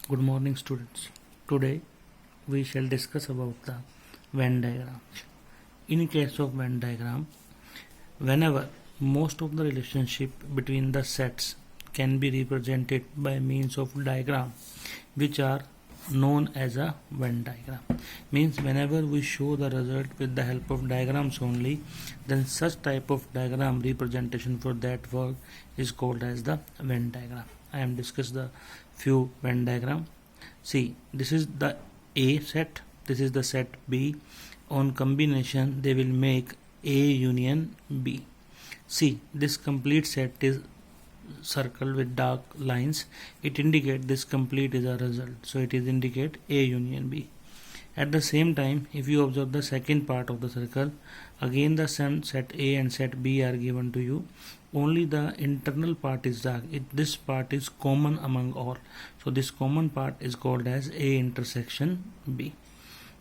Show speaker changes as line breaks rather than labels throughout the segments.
Good morning, students. Today we shall discuss about the Venn diagram. In case of Venn diagram, whenever most of the relationship between the sets can be represented by means of diagram, which are known as a Venn diagram. Means whenever we show the result with the help of diagrams only, then such type of diagram representation for that work is called as the Venn diagram. I am discuss the few Venn diagram. See, this is the A set, this is the set B. On combination they will make A union B. See, this complete set is circle with dark lines. It indicate this complete is a result, so it is indicate A union B. At the same time, if you observe the second part of the circle, again the set A and set B are given to you. Only the internal part is dark. This part is common among all, so this common part is called as A intersection B.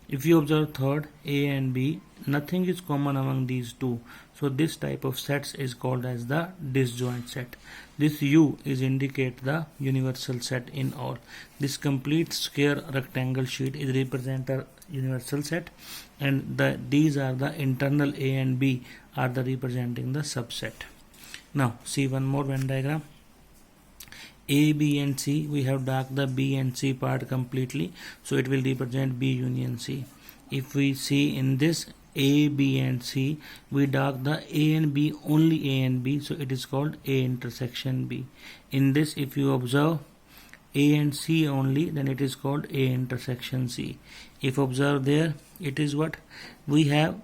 If you observe third, A and B, nothing is common among these two, so this type of sets is called as the disjoint set. This U is indicate the universal set in all. This complete square rectangle sheet is represent a universal set, and these are the internal A and B are the representing the subset. Now see one more Venn diagram. A, B and C, we have dark the B and C part completely, so it will represent B union C. If we see in this A, B and C, we dark the A and B, only A and B, so it is called A intersection B. In this, if you observe A and C only, then it is called A intersection C. If observe there, it is what? We have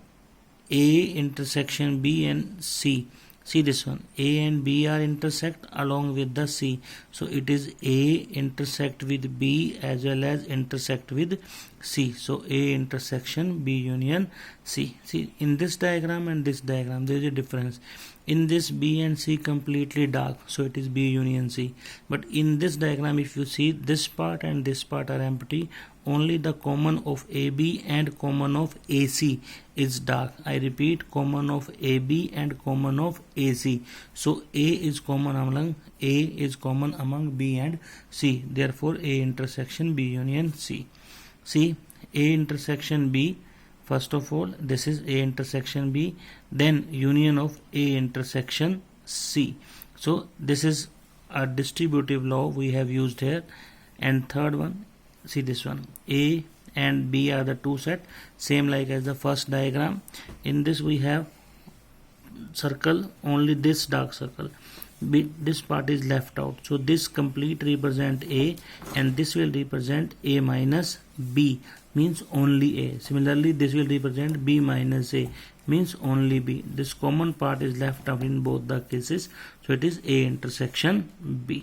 A intersection B and C. See this one, A and B are intersect along with the C, so it is A intersect with B as well as intersect with C, so A intersection B union C. See, in this diagram and this diagram there is a difference. In this, B and C completely dark, so it is B union C. But in this diagram, if you see, this part and this part are empty, only the common of AB and common of AC is dark. I repeat, common of AB and common of AC. So A is common among B and C. Therefore, A intersection B union C. See, A intersection B. First of all, this is A intersection B, then union of A intersection C. So this is a distributive law we have used here. And third one, see this one, A and B are the two set, same like as the first diagram. In this we have circle, only this dark circle. This part is left out, so this complete represent A and this will represent A minus B, means only A. Similarly, this will represent B minus A, means only B. This common part is left out in both the cases, so it is A intersection B.